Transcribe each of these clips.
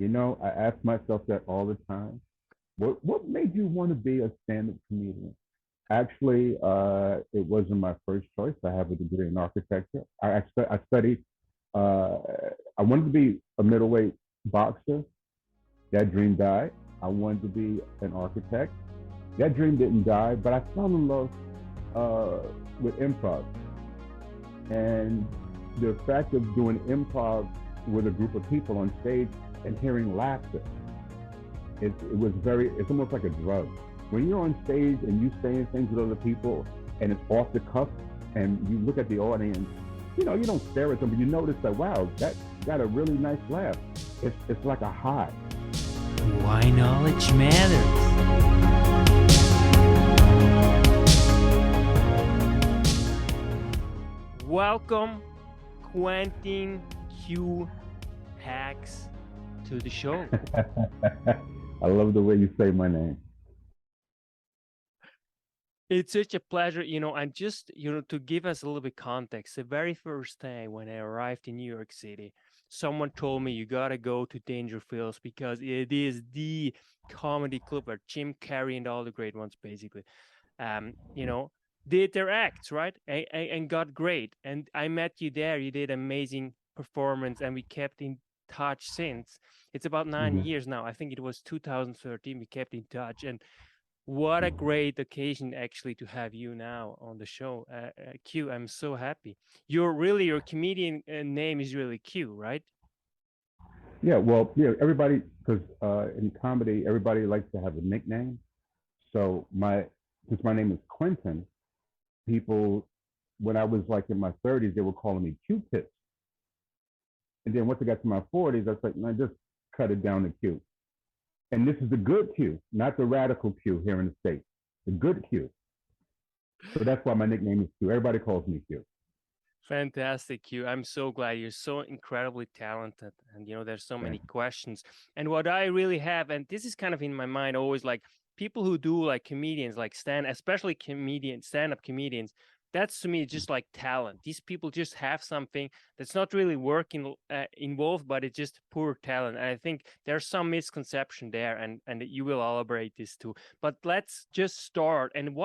I ask myself that all the time. What made you want to be a stand-up comedian? Actually, it wasn't my first choice. I have a degree in architecture. I studied. Uh, I wanted to be a middleweight boxer. That dream died. I wanted to be an architect. That dream didn't die, but I fell in love uh, with improv. And the fact of doing improv with a group of people on stage and hearing laughter, it was it's almost like a drug. When you're on stage and you saying things with other people and it's off the cuff and you look at the audience, you don't stare at them, but you notice that, wow, that got a really nice laugh. It's like a high. Why knowledge matters. Welcome, Quentin Q Heggs, to the show. I love the way you say my name. It's such a pleasure, and just, to give us a little bit context, the very first day when I arrived in New York City, someone told me you gotta go to Danger Fields because it is the comedy club where Jim Carrey and all the great ones basically, um, you know, did their acts, right? And got great. And I met you there. You did amazing performance, and we kept in touch since. It's about 9 years now. I think it was 2013. We kept in touch, and what a great occasion actually to have you now on the show, Q. I'm so happy. Your comedian name is really Q, right? Yeah, well, yeah, everybody, because in comedy, everybody likes to have a nickname. So since my name is Quentin, people, when I was like in my 30s, they were calling me Q-Tips. And then once I got to my 40s, I was like, no, just cut it down to Q. And this is the good Q, not the radical Q here in the States, the good Q. So that's why my nickname is Q. Everybody calls me Q. Fantastic, Q. I'm so glad you're so incredibly talented. And, there's so many questions. And what I really have, and this is kind of in my mind always, like people who do like comedians, like especially stand-up comedians, that's to me just like talent. These people just have something that's not really working involved, but it's just poor talent. And I think there's some misconception there, and you will elaborate this too. But let's just start. And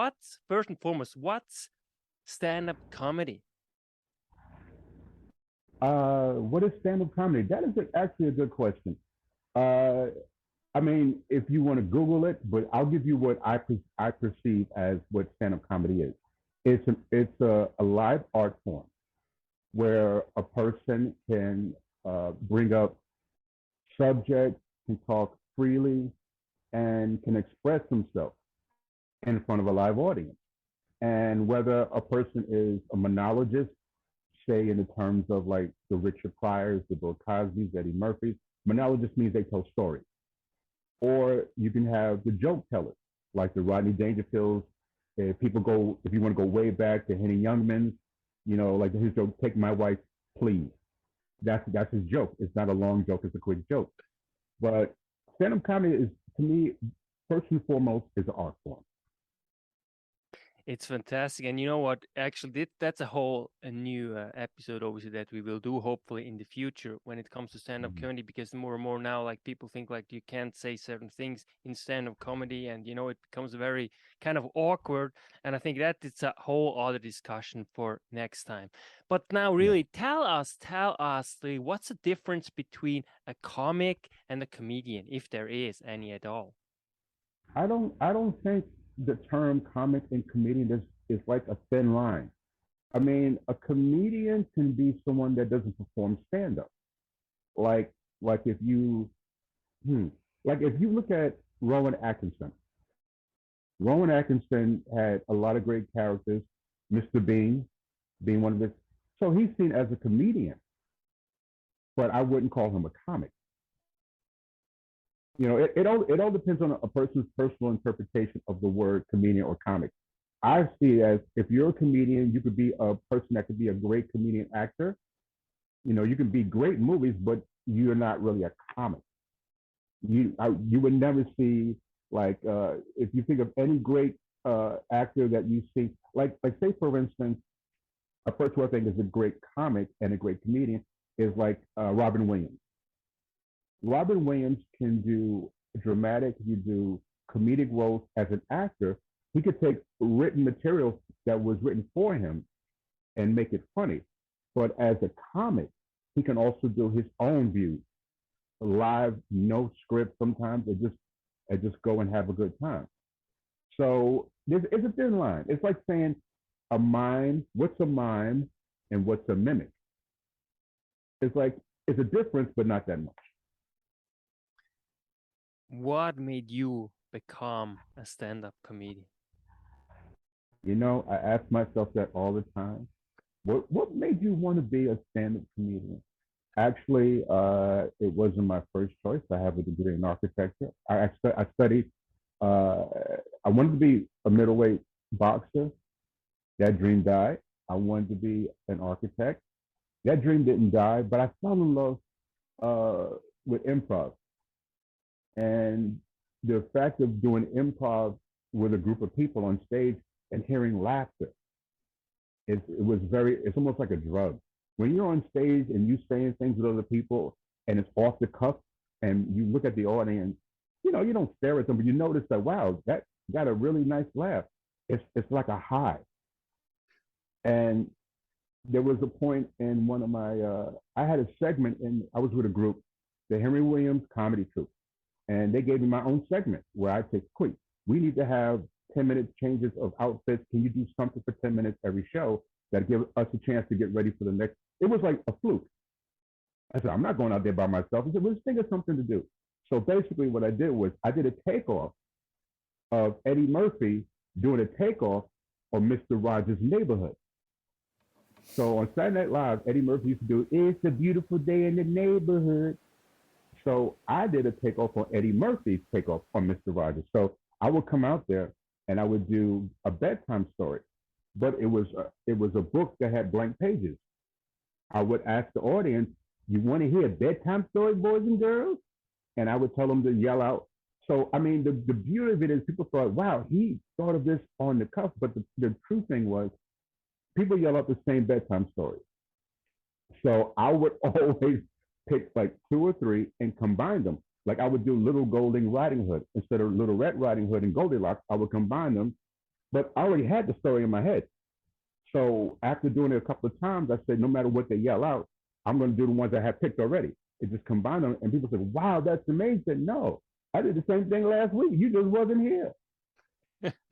first and foremost, what's stand-up comedy? What is stand-up comedy? That is actually a good question. Uh, I mean, if you want to Google it, but I'll give you what I perceive as what stand-up comedy is. It's a live art form where a person can bring up subjects, can talk freely, and can express themselves in front of a live audience. And whether a person is a monologist, say in the terms of like the Richard Pryors, the Bill Cosby's, Eddie Murphy's, monologist means they tell stories. Or you can have the joke tellers, like the Rodney Dangerfields. If you want to go way back to Henny Youngman's, like his joke, "Take my wife, please." That's his joke. It's not a long joke; it's a quick joke. But stand-up comedy is, to me, first and foremost, is an art form. It's fantastic. And you know what? Actually, that's a new episode, obviously, that we will do hopefully in the future when it comes to stand-up comedy, because more and more now, like people think like you can't say certain things in stand-up comedy, and it becomes very kind of awkward. And I think that it's a whole other discussion for next time. But now, really, tell us, what's the difference between a comic and a comedian, if there is any at all? I don't think the term comic and comedian is like a thin line. I mean, a comedian can be someone that doesn't perform stand up. Like like if you hmm, like if you look at Rowan Atkinson. Rowan Atkinson had a lot of great characters. Mr. Bean being one of his. So he's seen as a comedian, but I wouldn't call him a comic. It all depends on a person's personal interpretation of the word comedian or comic. I see it as, if you're a comedian, you could be a person that could be a great comedian actor. You can be great in movies, but you're not really a comic. You would never see, like, if you think of any great actor that you see, like say for instance, a person who I think is a great comic and a great comedian is like Robin Williams. Robin Williams can do dramatic, you do comedic roles as an actor. He could take written material that was written for him and make it funny. But as a comic, he can also do his own views, live, no script. Sometimes they just go and have a good time. So it's a thin line. It's like saying a mime. What's a mime and what's a mimic? It's like it's a difference, but not that much. What made you become a stand-up comedian? You know, I ask myself that all the time. What made you want to be a stand-up comedian? Actually, it wasn't my first choice. I have a degree in architecture. I studied. Uh, I wanted to be a middleweight boxer. That dream died. I wanted to be an architect. That dream didn't die, but I fell in love with improv. And the fact of doing improv with a group of people on stage and hearing laughter, it's almost like a drug. When you're on stage and you saying things with other people and it's off the cuff and you look at the audience, you know, you don't stare at them, but you notice that, wow, that got a really nice laugh. It's like a high. And there was a point in one of my, I had a segment I was with a group, the Henry Williams Comedy Troupe, and they gave me my own segment where I said, quick, we need to have 10-minute changes of outfits. Can you do something for 10 minutes every show that give us a chance to get ready for the next? It was like a fluke. I said, I'm not going out there by myself. I said, let's think of something to do. So basically what I did was I did a takeoff of Eddie Murphy doing a takeoff of Mr. Rogers' Neighborhood. So on Saturday Night Live, Eddie Murphy used to do, it's a beautiful day in the neighborhood. So I did a takeoff on Eddie Murphy's takeoff on Mr. Rogers. So I would come out there and I would do a bedtime story, but it was a book that had blank pages. I would ask the audience, you want to hear a bedtime story, boys and girls? And I would tell them to yell out. So, I mean, the beauty of it is people thought, wow, he thought of this on the cuff. But the true thing was people yell out the same bedtime story. So I would always pick like 2 or 3 and combine them. Like I would do Little Golding Riding Hood instead of Little Red Riding Hood and Goldilocks. I would combine them, but I already had the story in my head. So after doing it a couple of times, I said, no matter what they yell out, I'm going to do the ones I have picked already. It just combine them, and people said, wow, that's amazing. No, I did the same thing last week. You just wasn't here.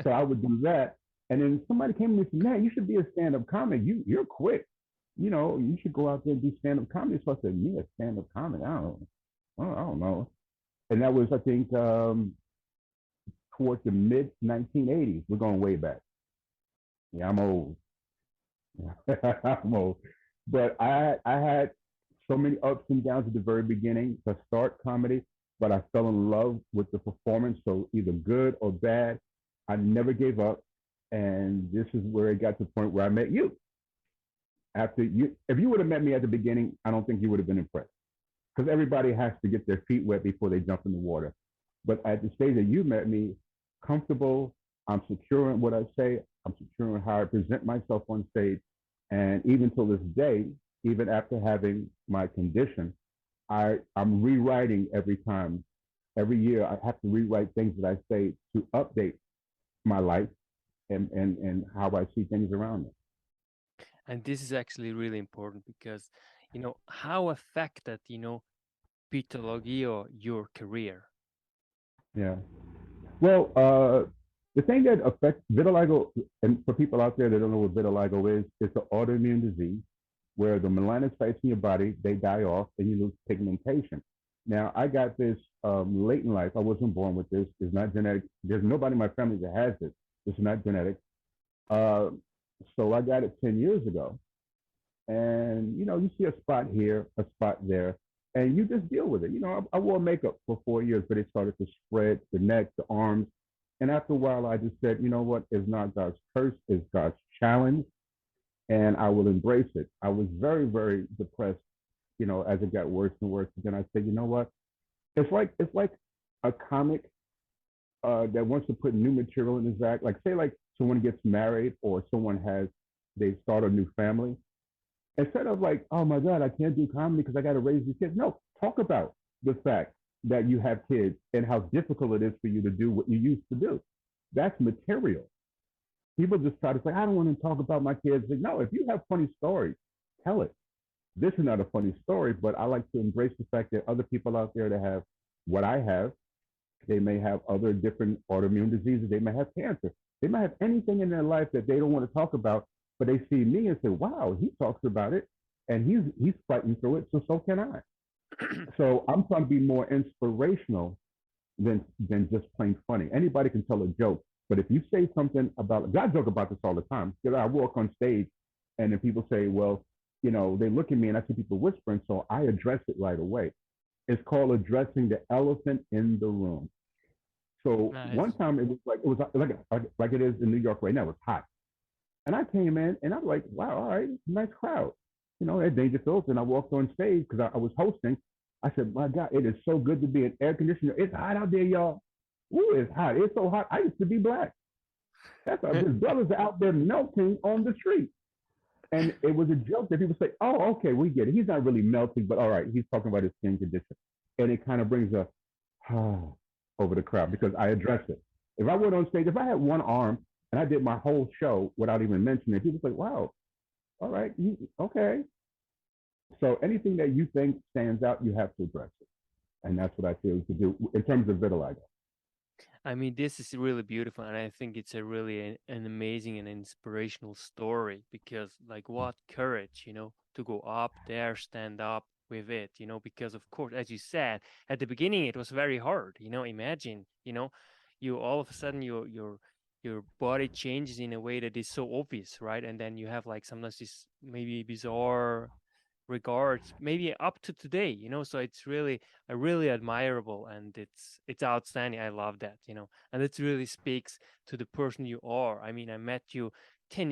So I would do that. And then somebody came to me and said, man, you should be a stand-up comic. You're quick. You know, you should go out there and do stand-up comedy. So I said, me, a stand-up comic? I don't know. And that was, I think, towards the mid 1980s. We're going way back. Yeah, I'm old. I'm old. But I had so many ups and downs at the very beginning to start comedy, but I fell in love with the performance. So either good or bad, I never gave up. And this is where it got to the point where I met you. If you would have met me at the beginning, I don't think you would have been impressed, because everybody has to get their feet wet before they jump in the water. But at the stage that you met me, comfortable, I'm secure in what I say, I'm secure in how I present myself on stage. And even till this day, even after having my condition, I'm rewriting every time. Every year, I have to rewrite things that I say to update my life and how I see things around me. And this is actually really important because, how affected, vitiligo your career? Yeah. Well, the thing that affects vitiligo, and for people out there that don't know what vitiligo is, it's an autoimmune disease where the melanocytes in your body, they die off and you lose pigmentation. Now, I got this late in life. I wasn't born with this. It's not genetic. There's nobody in my family that has this. It's not genetic. So I got it 10 years ago. And, you see a spot here, a spot there, and you just deal with it. I wore makeup for 4 years, but it started to spread the neck, the arms. And after a while, I just said, you know what? It's not God's curse, it's God's challenge, and I will embrace it. I was very, very depressed, as it got worse and worse. And then I said, you know what? It's like a comic that wants to put new material in his act. Like, say, like someone gets married or they start a new family. Instead of like, oh my God, I can't do comedy because I got to raise these kids. No, talk about the fact that you have kids and how difficult it is for you to do what you used to do. That's material. People just try to say, I don't want to talk about my kids. Like, no, if you have funny stories, tell it. This is not a funny story, but I like to embrace the fact that other people out there that have what I have, they may have other different autoimmune diseases. They may have cancer. They might have anything in their life that they don't want to talk about, but they see me and say, wow, he talks about it and he's fighting through it. So can I. So I'm trying to be more inspirational than just plain funny. Anybody can tell a joke, but if you say something about, I joke about this all the time. I walk on stage and then people say, well, they look at me and I see people whispering, so I address it right away. It's called addressing the elephant in the room. So Nice. one time it was like it is in New York right now. It's hot, and I came in and I'm like, wow, all right, nice crowd, at Dangerfield. And I walked on stage because I was hosting. I said, my God, it is so good to be in air conditioner. It's hot out there, y'all. Ooh, it's hot. It's so hot. I used to be black. His brothers are out there melting on the street. And it was a joke that people say, oh, okay, we get it. He's not really melting, but all right, he's talking about his skin condition. And it kind of brings a over the crowd because I address it. If I went on stage, if I had one arm and I did my whole show without even mentioning it, people say, wow, all right, okay. So anything that you think stands out, you have to address it. And that's what I feel to do in terms of vitiligo. I mean, this is really beautiful, and I think it's a really an amazing and inspirational story because, like, what courage, to go up there, stand up with it, because of course, as you said at the beginning, it was very hard. Imagine, you all of a sudden your body changes in a way that is so obvious, right? And then you have like sometimes this maybe bizarre regards maybe up to today, so it's really admirable, and it's outstanding. I love that, and it really speaks to the person you are. I mean, I met you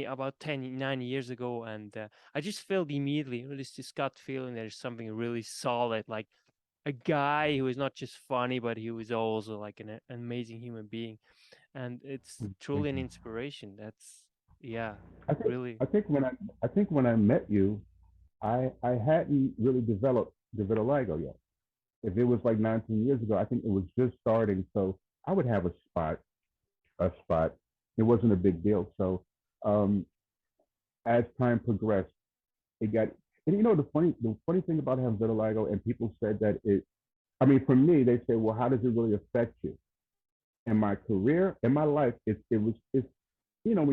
about 9 years ago, and I just felt immediately, this gut feeling there's something really solid, like a guy who is not just funny, but he was also like an amazing human being, and it's truly an inspiration. That's really. I think when I met you, I hadn't really developed the vitiligo yet. If it was like 19 years ago, I think it was just starting. So I would have a spot. It wasn't a big deal. So as time progressed, it got. And the funny thing about having vitiligo, and people said that it. I mean, for me, they say, well, how does it really affect you? In my career, in my life, it's when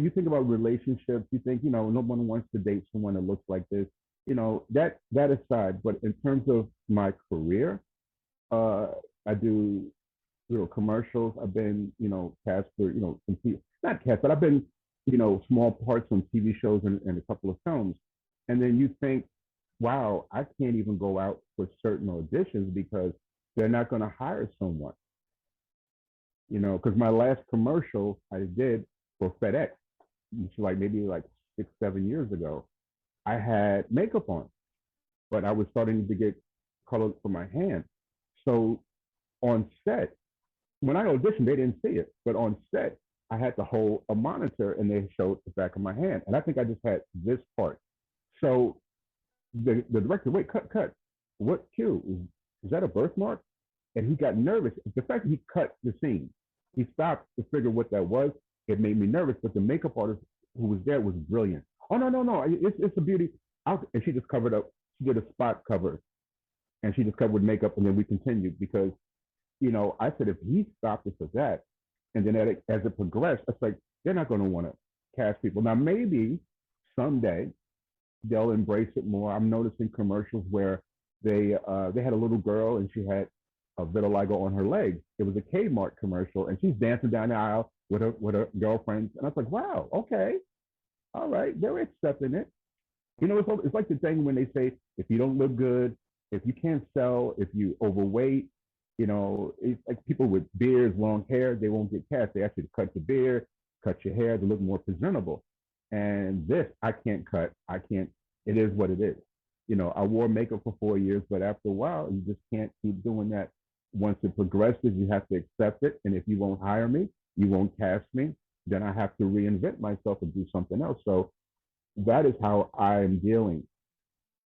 you think about relationships, you think, no one wants to date someone that looks like this. That aside, but in terms of my career, I do commercials. I've been cast for not cast, but I've been small parts on TV shows and a couple of films. And then you think, wow, I can't even go out for certain auditions because they're not going to hire someone. Because my last commercial I did for FedEx, which maybe 6-7 years ago, I had makeup on, but I was starting to get color for my hand. So on set, when I auditioned, they didn't see it, but on set, I had to hold a monitor and they showed the back of my hand. And I think I just had this part. So the director, wait, cut. What cue? Is that a birthmark? And he got nervous. The fact that he cut the scene, he stopped to figure what that was. It made me nervous, but the makeup artist who was there was brilliant. Oh, no, it's a beauty. And she just covered up. She did a spot cover, and she just covered with makeup, and then we continued because, I said if he stopped us at that, and then as it progressed, it's like they're not going to want to cast people. Now maybe someday they'll embrace it more. I'm noticing commercials where they had a little girl and she had a vitiligo on her leg. It was a Kmart commercial, and she's dancing down the aisle with her girlfriends, and I was like, wow, okay. All right, they're accepting it. It's like the thing when they say, if you don't look good, if you can't sell, if you overweight, it's like people with beards, long hair, they won't get cast. They actually cut the beard, cut your hair to look more presentable. And this, I can't cut. I can't. It is what it is. I wore makeup for 4 years, but after a while, you just can't keep doing that. Once it progresses, you have to accept it. And if you won't hire me, you won't cast me, then I have to reinvent myself and do something else. So that is how I'm dealing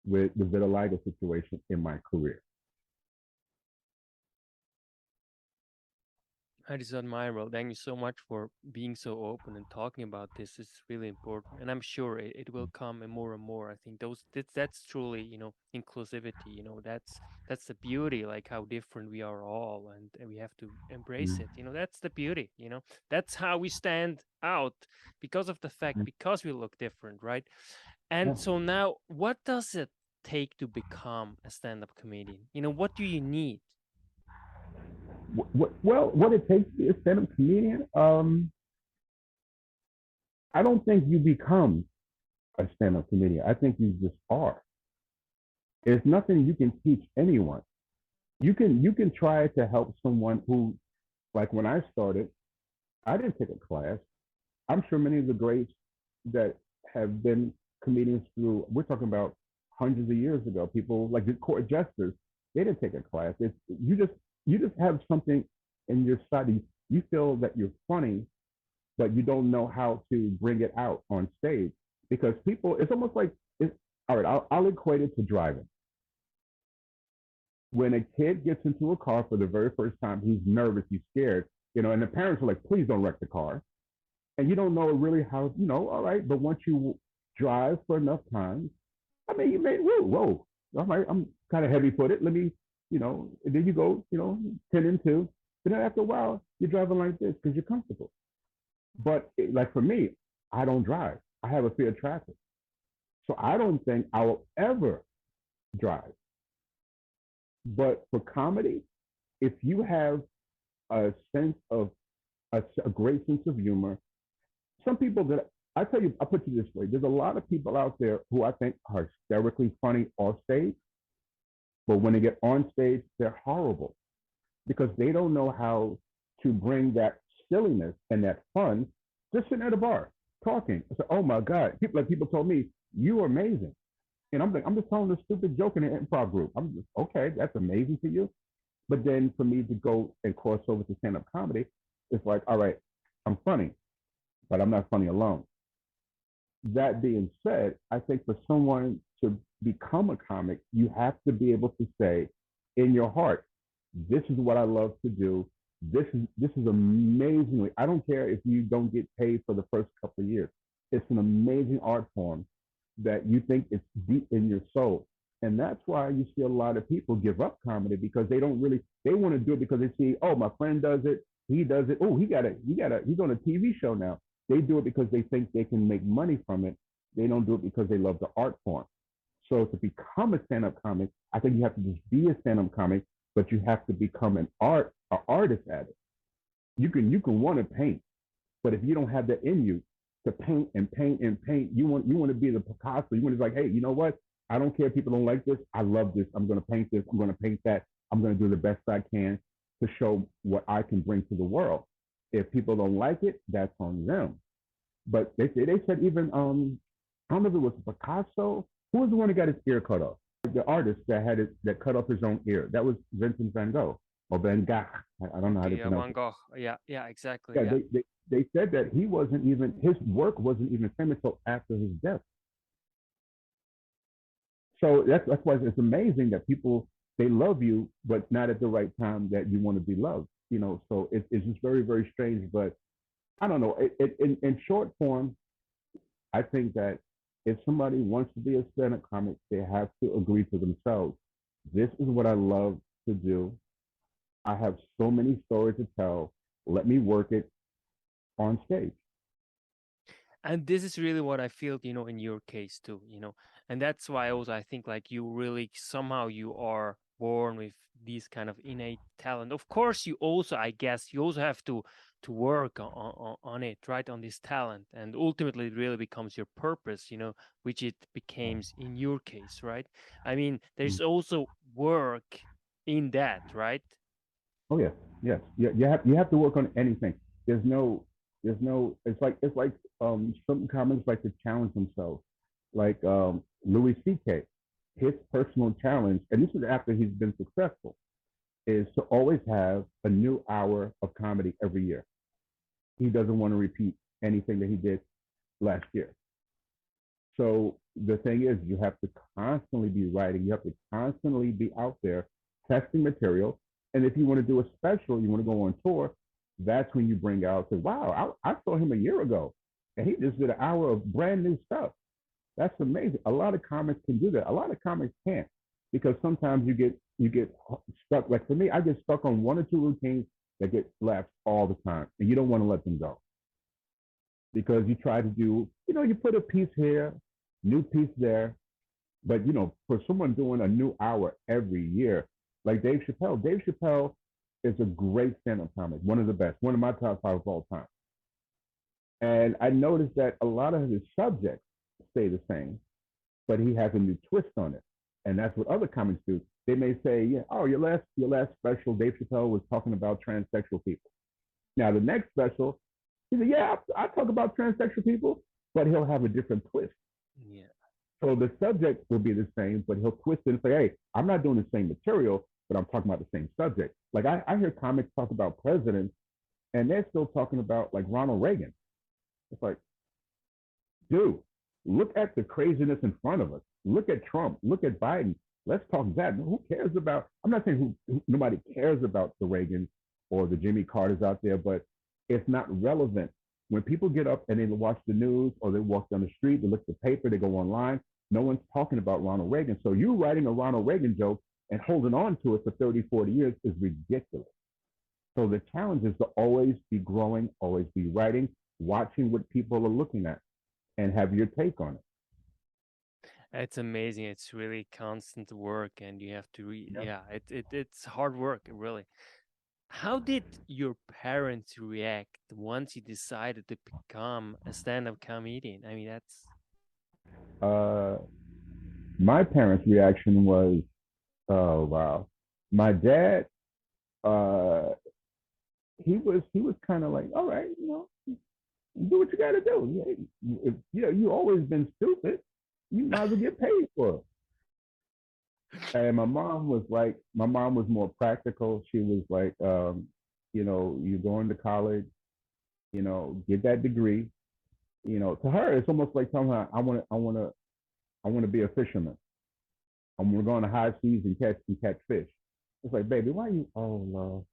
with the vitiligo situation in my career. That is admirable. Thank you so much for being so open and talking about this. It's really important, and I'm sure it will come and more. I think that's truly, inclusivity. That's the beauty, like how different we are all, and we have to embrace Mm. it. That's the beauty. That's how we stand out because of the fact, Mm. because we look different, right? Yeah. And so now, what does it take to become a stand-up comedian? What do you need? Well, what it takes to be a stand-up comedian, I don't think you become a stand-up comedian. I think you just are. There's nothing you can teach anyone. You can try to help someone who, like when I started, I didn't take a class. I'm sure many of the greats that have been comedians through, we're talking about hundreds of years ago, people like the court jesters, they didn't take a class. It's you just have something in your study. You feel that you're funny, but you don't know how to bring it out on stage because people. It's almost like it's all right. I'll equate it to driving. When a kid gets into a car for the very first time, he's nervous, he's scared, and the parents are like, "Please don't wreck the car." And you don't know really how, all right. But once you drive for enough time, I mean, you may, whoa, all right, I'm kind of heavy footed. Let me, and then you go, 10 and 2. But then after a while, you're driving like this because you're comfortable. But like for me, I don't drive. I have a fear of traffic. So I don't think I will ever drive. But for comedy, if you have a sense of a great sense of humor, some people that I tell you, I'll put you this way: there's a lot of people out there who I think are hysterically funny off stage, but when they get on stage, they're horrible because they don't know how to bring that silliness and that fun just sitting at a bar talking. I said, "Oh my God!" People told me, "You are amazing," and I'm like, "I'm just telling a stupid joke in an improv group." I'm just okay. That's amazing to you, but then for me to go and cross over to stand up comedy, it's like, all right, I'm funny, but I'm not funny alone. That being said, I think for someone to become a comic, you have to be able to say in your heart, this is what I love to do. This is amazingly. I don't care if you don't get paid for the first couple of years. It's an amazing art form that you think it's deep in your soul. And that's why you see a lot of people give up comedy because they don't really they want to do it because they see, oh, my friend does it, he does it. Oh, he's on a TV show now. They do it because they think they can make money from it. They don't do it because they love the art form. So to become a stand-up comic, I think you have to just be a stand-up comic, but you have to become an artist at it. You can want to paint, but if you don't have that in you to paint and paint and paint, you want to be the Picasso. You want to be like, hey, you know what? I don't care if people don't like this. I love this. I'm going to paint this. I'm going to paint that. I'm going to do the best I can to show what I can bring to the world. If people don't like it, that's on them. But they said even I don't know if it was Picasso. Who was the one that got his ear cut off? The artist that cut off his own ear. That was Vincent Van Gogh or Van Gogh. I don't know how to Okay, pronounce Van it. Gogh. Yeah, exactly. Yeah, Yeah. they said that he wasn't even his work wasn't even famous until after his death. So that's why it's amazing that people they love you, but not at the right time that you want to be loved. So it's just very very strange. But I don't know. In short form, I think that if somebody wants to be a stand-up comic, they have to agree to themselves. This is what I love to do. I have so many stories to tell. Let me work it on stage. And this is really what I feel, in your case too, and that's why also I think like you really somehow you are born with these kind of innate talent. Of course, you also, I guess, you also have to work on it, right, on this talent, and ultimately it really becomes your purpose, which it becomes in your case, right? I mean, there's also work in that, right? Oh yes, yes. You have to work on anything. There's no it's like some comics like to challenge themselves. Like Louis C.K. His personal challenge, and this is after he's been successful, is to always have a new hour of comedy every year. He doesn't want to repeat anything that he did last year. So the thing is, you have to constantly be writing. You have to constantly be out there testing material. And if you want to do a special, you want to go on tour, That's when you bring out, say, wow, I saw him a year ago, and he just did an hour of brand new stuff. That's amazing. A lot of comics can do that. A lot of comics can't, because sometimes you get stuck. Like for me, I get stuck on one or two routines that get laughs all the time, and you don't want to let them go because you try to do, you put a piece here, new piece there, but for someone doing a new hour every year, like Dave Chappelle is a great stand-up comic, one of the best, one of my top five of all time. And I noticed that a lot of his subjects stay the same, but he has a new twist on it. And that's what other comics do. They may say, yeah, oh, your last special, Dave Chappelle was talking about transsexual people. Now the next special, he said, yeah, I talk about transsexual people, but he'll have a different twist. Yeah. So the subject will be the same, but he'll twist it and say, hey, I'm not doing the same material, but I'm talking about the same subject. Like I hear comics talk about presidents, and they're still talking about like Ronald Reagan. It's like, dude, look at the craziness in front of us. Look at Trump. Look at Biden. Let's talk that. Who cares about? I'm not saying nobody cares about the Reagan or the Jimmy Carters out there, but it's not relevant. When people get up and they watch the news or they walk down the street, they look at the paper, they go online, no one's talking about Ronald Reagan. So you writing a Ronald Reagan joke and holding on to it for 30, 40 years is ridiculous. So the challenge is to always be growing, always be writing, watching what people are looking at, and have your take on it. It's amazing. It's really constant work, and you have to read. Yep. Yeah, it's hard work, really. How did your parents react once you decided to become a stand-up comedian? I mean, that's Uh, my parents' reaction was, oh wow. My dad, uh, he was kind of like, all right, do what you got to do. If you always been stupid, you might as well get paid for it. And my mom was more practical. She was like, you're going to college, get that degree. To her, it's almost like telling her, I want to be a fisherman. I'm gonna go on the high seas and catch fish. It's like, baby, why you? Oh Lord,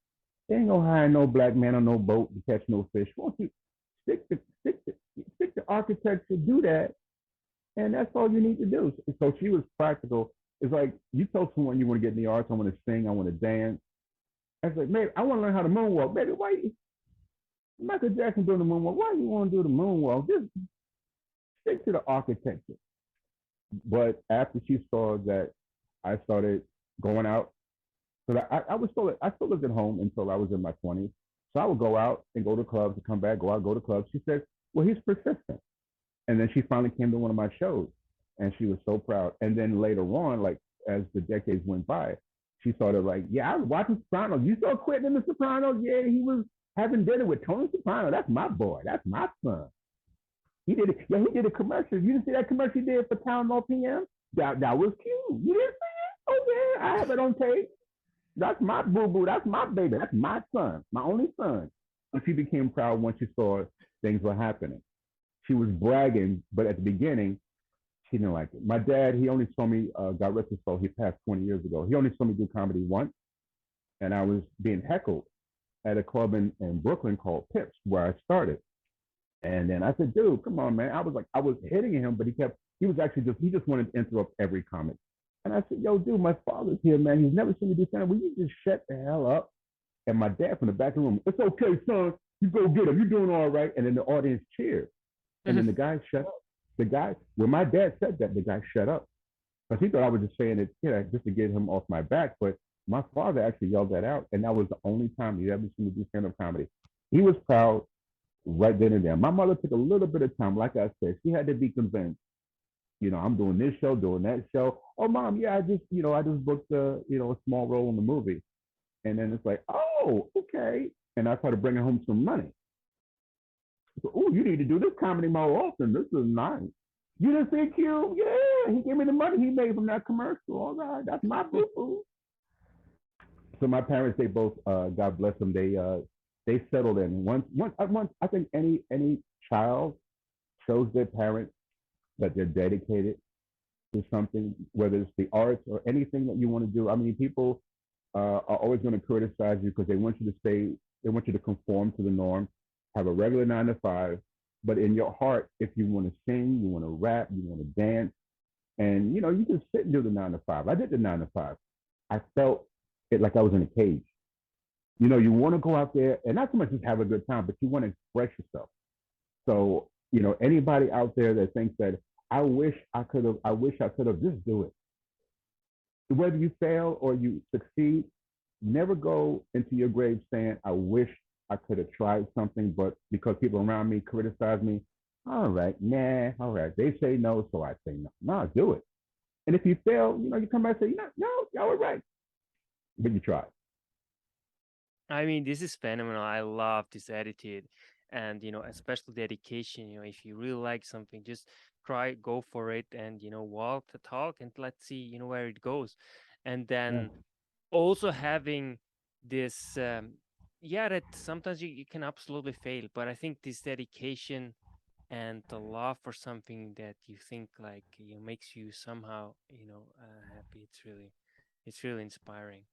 there ain't no hire no black man on no boat to catch no fish. Won't you stick to architecture, do that, and that's all you need to do. So she was practical. It's like you told someone you want to get in the arts. I want to sing. I want to dance. I was like, maybe I want to learn how to moonwalk. Baby, why you? Michael Jackson doing the moonwalk. Why you want to do the moonwalk? Just stick to the architecture. But after she saw that I started going out, so I still lived at home until I was in my 20s. So I would go out and go to clubs and come back, go out, go to clubs. She said, well, he's persistent. And then she finally came to one of my shows and she was so proud. And then later on, like as the decades went by, she started like, yeah, I was watching Sopranos. You saw Quentin in the Sopranos? Yeah, he was having dinner with Tony Soprano. That's my boy. That's my son. He did it. Yeah, he did a commercial. You didn't see that commercial he did for Town Hall PM? That was cute. You didn't see it? Oh yeah, I have it on tape. That's my boo-boo. That's my baby. That's my son, my only son. And she became proud once she saw things were happening. She was bragging, but at the beginning, she didn't like it. My dad, he only saw me, God rest his soul, he passed 20 years ago. He only saw me do comedy once, and I was being heckled at a club in Brooklyn called Pips, where I started. And then I said, dude, come on, man. I was hitting him, but he just wanted to interrupt every comic. And I said, yo, dude, my father's here, man. He's never seen me do stand-up. Will you just shut the hell up? And my dad from the back of the room, it's okay, son. You go get him. You're doing all right. And then the audience cheered. And then the guy shut up. When my dad said that, the guy shut up. Because he thought I was just saying it, just to get him off my back. But my father actually yelled that out. And that was the only time he ever seen me do stand-up comedy. He was proud right then and there. My mother took a little bit of time. Like I said, she had to be convinced. I'm doing this show, doing that show. Oh, mom, yeah, I just booked a small role in the movie. And then it's like, oh, okay. And I started bringing home some money. So, oh, you need to do this comedy more often. This is nice. You didn't see Q? Yeah, he gave me the money he made from that commercial. All right, that's my boo-boo. So my parents, they both, God bless them, they settled in. Once, I think any child shows their parents that they're dedicated to something, whether it's the arts or anything that you want to do. I mean, people are always going to criticize you because they want you to stay They want you to conform to the norm, have a regular 9 to 5, but in your heart, if you want to sing, you want to rap, you want to dance, and you just sit and do the 9 to 5. I did the 9 to 5. I felt it like I was in a cage. You want to go out there and not so much just have a good time, but you want to express yourself. So, anybody out there that thinks that I wish I could have, just do it. Whether you fail or you succeed, never go into your grave saying, I wish I could have tried something, but because people around me criticize me, all right, nah, all right. They say no, so I say no. No, do it. And if you fail, you come back and say, no, y'all were right. But you tried. I mean, this is phenomenal. I love this attitude, and especially dedication. If you really like something, just try, go for it, and walk the talk, and let's see, where it goes. And Yeah. then also having this, yeah, that sometimes you can absolutely fail, but I think this dedication and the love for something that you think like makes you somehow happy. It's really inspiring.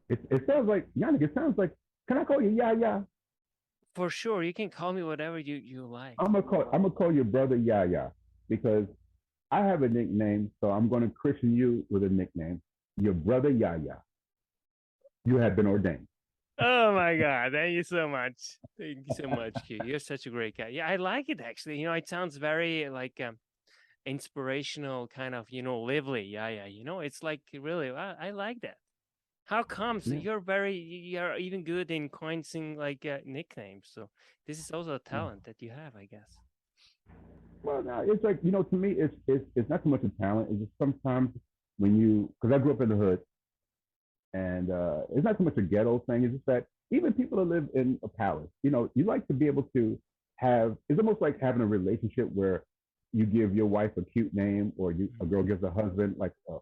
It sounds like, Yannick, it sounds like, can I call you Yaya? For sure, you can call me whatever you like. I'm gonna call your brother Yaya because I have a nickname, so I'm gonna christen you with a nickname. Your brother Yaya. You have been ordained. Oh my God. Thank you so much. Thank you so much, Q. You're such a great guy. Yeah, I like it actually. It sounds very like inspirational, kind of, lively. Yeah, yeah. It's like really, I like that. How comes Yeah, you're even good in coining like nicknames? So this is also a yeah. talent that you have, I guess. Well, no, it's like, to me, it's not so much a talent. It's just sometimes because I grew up in the hood, and it's not so much a ghetto thing. It's just that even people that live in a palace, you like to be able to have. It's almost like having a relationship where you give your wife a cute name, or a girl gives a husband like a.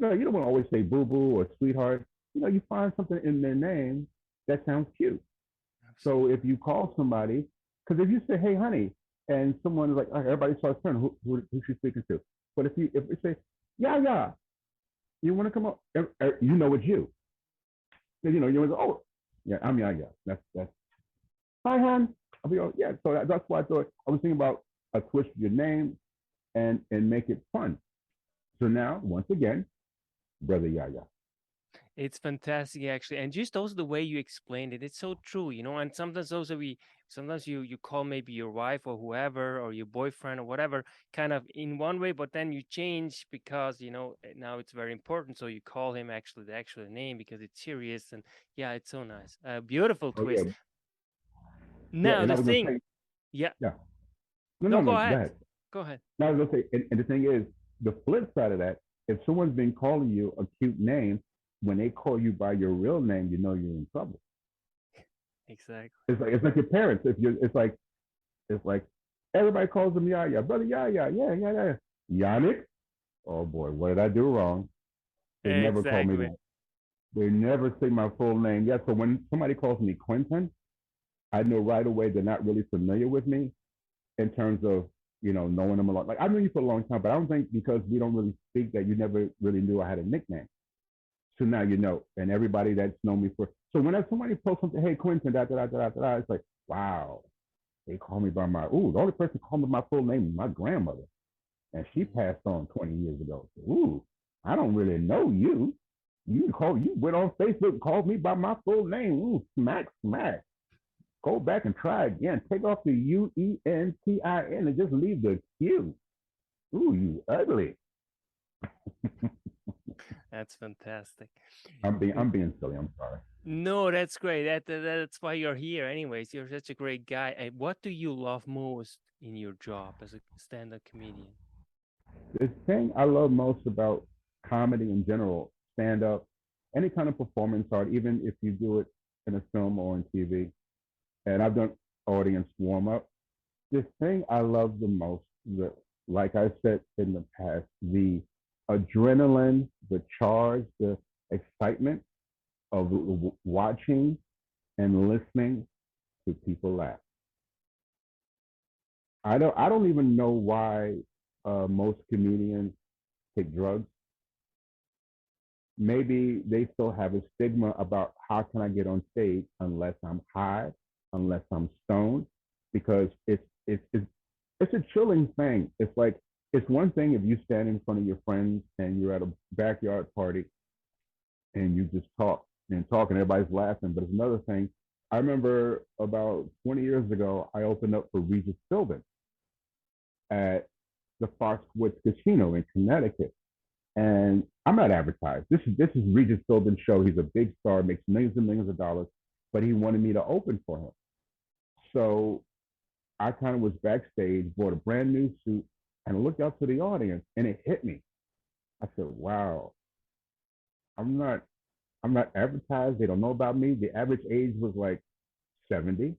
You don't want to always say boo boo or sweetheart. You find something in their name that sounds cute. So Absolutely. if you call somebody, because if you say, "Hey, honey," and someone is like, "Oh, everybody starts turning, who's she speaking to?" But if you say, "Yeah, yeah," you want to come up, it's you. You want to, oh, yeah, I'm yeah, yeah. That's hi, hon. I'll be, oh, yeah. So that's why I thought I was thinking about a twist your name and make it fun. So now, once again, brother Yaya. It's fantastic actually, and just also the way you explained it, it's so true, And sometimes also sometimes you call maybe your wife or whoever or your boyfriend or whatever, kind of in one way, but then you change because now it's very important. So you call him actually the actual name because it's serious, and yeah, it's so nice. Beautiful Oh yeah, twist. yeah. Now And I the was gonna thing, say, yeah, yeah. No, no, no, go no. Go ahead, ahead. go ahead. Now I was gonna say, and the thing is, the flip side of that, if someone's been calling you a cute name, when they call you by your real name, you're in trouble. Exactly. It's like your parents. If you it's like everybody calls them Yaya, brother Yaya, yeah, yeah, yeah. Yannick. Oh boy, what did I do wrong? They never call me Exactly. that. They never say my full name. Yeah, so when somebody calls me Quentin, I know right away they're not really familiar with me in terms of knowing them a lot. Like I knew you for a long time, but I don't think because we don't really speak that you never really knew I had a nickname. So now you know, and everybody that's known me for. So whenever somebody posts something, hey Quentin, da da da da da, it's like, wow, they call me by my. Ooh, the only person who called me by my full name is my grandmother, and she Mhm. passed on 20 years ago. So, ooh, I don't really know you. You went on Facebook and called me by my full name. Ooh, smack, smack. Go back and try again. Take off the UENTIN and just leave the Q. Ooh, you ugly. That's fantastic. I'm being silly. I'm sorry. No, that's great. That's why you're here. Anyways, you're such a great guy. What do you love most in your job as a stand-up comedian? The thing I love most about comedy in general, stand up, any kind of performance art, even if you do it in a film or on TV, and I've done audience warm up. The thing I love the most, like I said in the past, the adrenaline, the charge, the excitement of watching and listening to people laugh. I don't even know why most comedians take drugs maybe they still have a stigma about how can I get on stage unless I'm high, unless I'm stoned, because it's a chilling thing. It's like it's one thing if you stand in front of your friends and you're at a backyard party and you just talk and talk and everybody's laughing, but it's another thing. I remember about 20 years ago, I opened up for Regis Philbin at the Foxwoods Casino in Connecticut. And I'm not advertised. This is Regis Philbin's show. He's a big star, makes millions and millions of dollars, but he wanted me to open for him. So I kind of was backstage, bought a brand new suit, and I looked out to the audience, and it hit me. I said, "Wow, I'm not I'm not advertised. They don't know about me. The average age was like 70.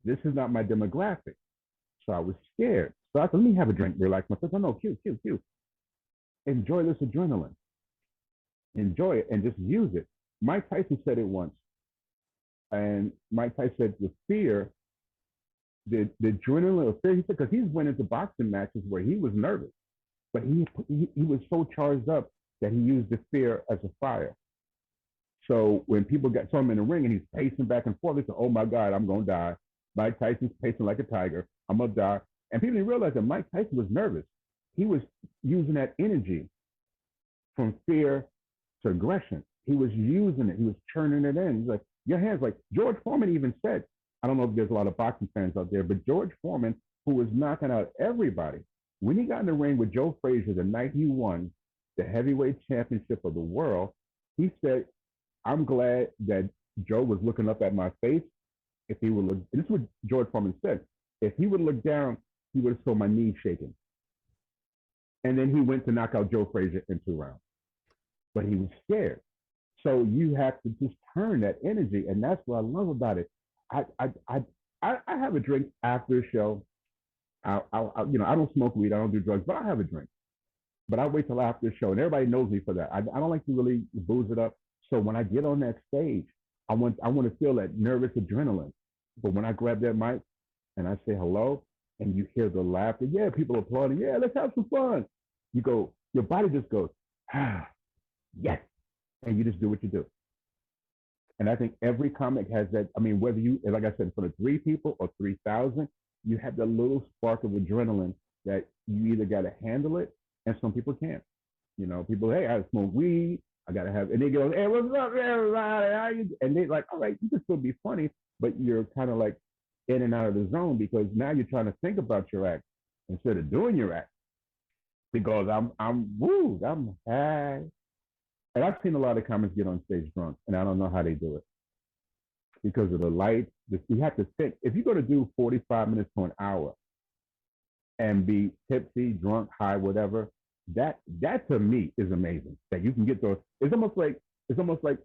This is not my demographic." So I was scared. So I said, "Let me have a drink, relax myself." No, cute, cute, cute. Enjoy this adrenaline. Enjoy it and just use it. Mike Tyson said it once. And Mike Tyson said the fear, the adrenaline of fear, he said, because he's went into boxing matches where he was nervous, but he was so charged up that he used the fear as a fire. So when people saw him in the ring and he's pacing back and forth, they said, "Oh my God, I'm going to die." Mike Tyson's pacing like a tiger. I'm going to die. And people didn't realize that Mike Tyson was nervous. He was using that energy from fear to aggression. He was using it. He was churning it in. He's like, your hands, like George Foreman even said, I don't know if there's a lot of boxing fans out there, but George Foreman, who was knocking out everybody, when he got in the ring with Joe Frazier the night he won the heavyweight championship of the world, he said, "I'm glad that Joe was looking up at my face. If he would look," and this is what George Foreman said, "if he would look down, he would have saw my knees shaking." And then he went to knock out Joe Frazier in 2 rounds. But he was scared. So you have to just turn that energy, and that's what I love about it. I I I, I have a drink after the show. I don't smoke weed, I don't do drugs, but I have a drink. But I wait till after the show, and everybody knows me for that. I don't like to really booze it up. So when I get on that stage, I want to feel that nervous adrenaline. But when I grab that mic and I say hello, and you hear the laughter, yeah, people applauding, yeah, let's have some fun. You go, your body just goes, ah, yes, and you just do what you do. And I think every comic has that. I mean, whether you, like I said, in front of 3 people or 3,000, you have that little spark of adrenaline that you either got to handle it, and some people can't. People, hey, I smoke weed. I got to have, and they go, "Hey, what's up, everybody? How you?" And they like, all right, you can still be funny, but you're kind of like in and out of the zone because now you're trying to think about your act instead of doing your act because I'm high. And I've seen a lot of comics get on stage drunk, and I don't know how they do it because of the light. You have to think. If you're going to do 45 minutes to an hour and be tipsy, drunk, high, whatever, that to me is amazing. That you can get those. It's almost like,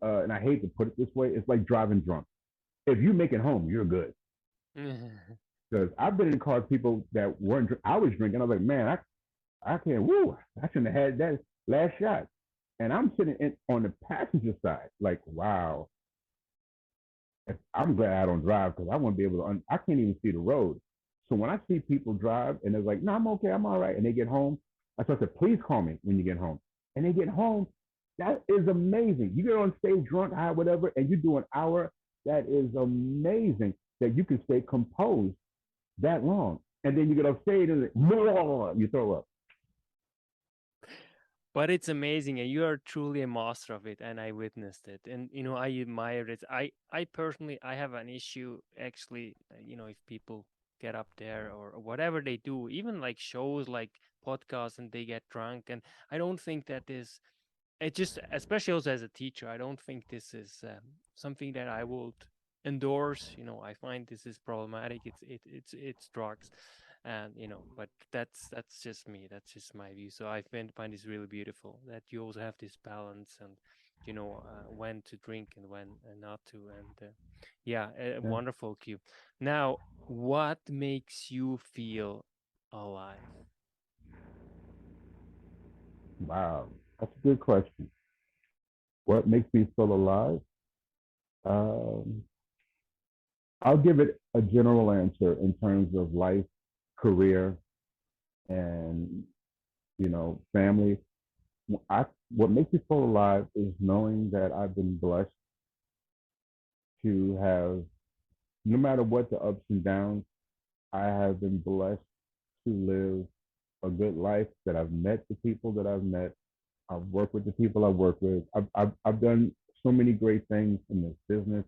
and I hate to put it this way, it's like driving drunk. If you make it home, you're good. Because I've been in cars, people that weren't. I was drinking. I was like, man, I can't. Woo! I shouldn't have had that last shot. And I'm sitting on the passenger side, like, wow. I'm glad I don't drive because I won't be able to. I can't even see the road. So when I see people drive and they're like, "No, I'm okay, I'm all right," and they get home, I start to, "Please call me when you get home." And they get home. That is amazing. You get on stage drunk, high, whatever, and you do an hour. That is amazing that you can stay composed that long. And then you get off stage and you throw up. But it's amazing, and you are truly a master of it, and I witnessed it, and I admire it. I personally, I have an issue actually. If people get up there or whatever they do, even like shows like podcasts, and they get drunk, and I don't think that is. It just, especially also as a teacher, I don't think this is something that I would endorse. I find this is problematic. It's drugs, and but that's just me. That's just my view. So I find this really beautiful that you also have this balance, and when to drink and when not to, and yeah, Yeah. wonderful cue. Now, what makes you feel alive? Wow, that's a good question. What makes me feel alive? Um, I'll give it a general answer in terms of life, career, and family. what makes me feel alive is knowing that I've been blessed to have, no matter what the ups and downs, I have been blessed to live a good life, that I've met the people that I've met. I've worked with the people I work with. I've done so many great things in this business,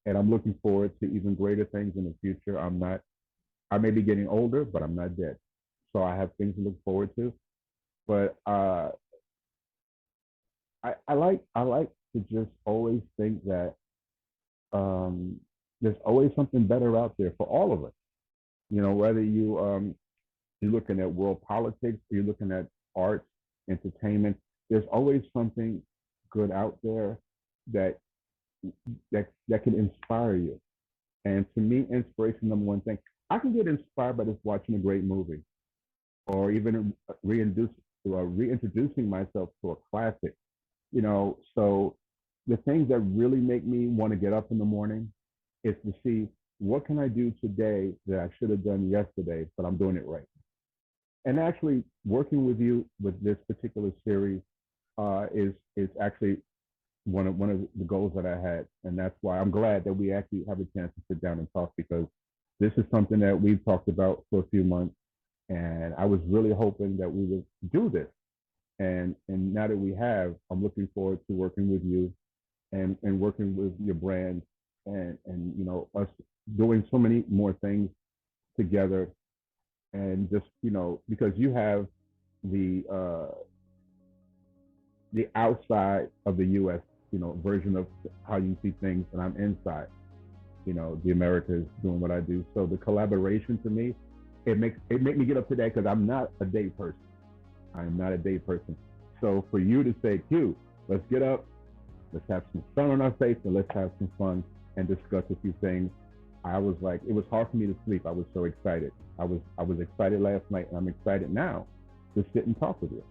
and I'm looking forward to even greater things in the future. I may be getting older, but I'm not dead. So I have things to look forward to. But I like to just always think that there's always something better out there for all of us. You know, whether you're looking at world politics, or you're looking at arts, entertainment, there's always something good out there that that can inspire you. And to me, inspiration, number one thing, I can get inspired by just watching a great movie, or even reintroducing myself to a classic. You know, so the things that really make me want to get up in the morning is to see what can I do today that I should have done yesterday, but I'm doing it right. And actually, working with you with this particular series is actually one of the goals that I had, and that's why I'm glad that we actually have a chance to sit down and talk, because this is something that we've talked about for a few months, and I was really hoping that we would do this. And now that we have, I'm looking forward to working with you and working with your brand, and you know, us doing so many more things together, and just, you know, because you have the the outside of the U.S., you know, version of how you see things, and I'm inside, you know, the Americas doing what I do. So the collaboration, to me, it make me get up today, because I'm not a day person. I am not a day person. So for you to say, Q, let's get up, let's have some sun on our face, and let's have some fun and discuss a few things. I was like, it was hard for me to sleep. I was so excited. I was excited last night, and I'm excited now to sit and talk with you.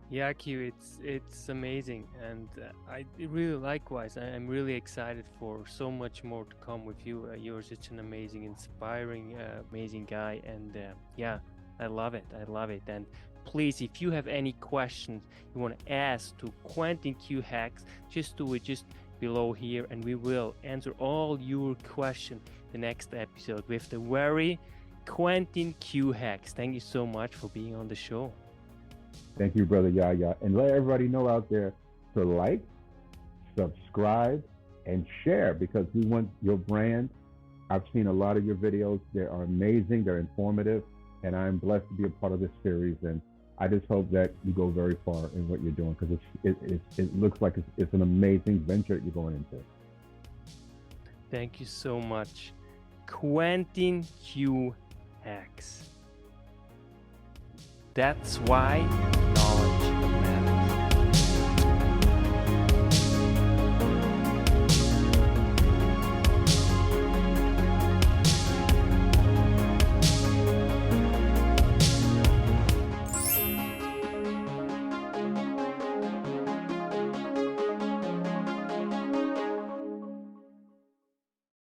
Yeah, Q, it's amazing, and I really likewise. I'm really excited for so much more to come with you. You're such an amazing, inspiring, amazing guy, and yeah, I love it. I love it. And please, if you have any questions you want to ask to Quentin Q Heggs, just do it just below here, and we will answer all your questions the next episode with the very Quentin Q Heggs. Thank you so much for being on the show. Thank you, brother Yaya. And let everybody know out there to like, subscribe, and share, because we want your brand. I've seen a lot of your videos. They are amazing. They're informative. And I'm blessed to be a part of this series. And I just hope that you go very far in what you're doing, because it looks like it's an amazing venture you're going into. Thank you so much. Quentin Q Heggs. That's why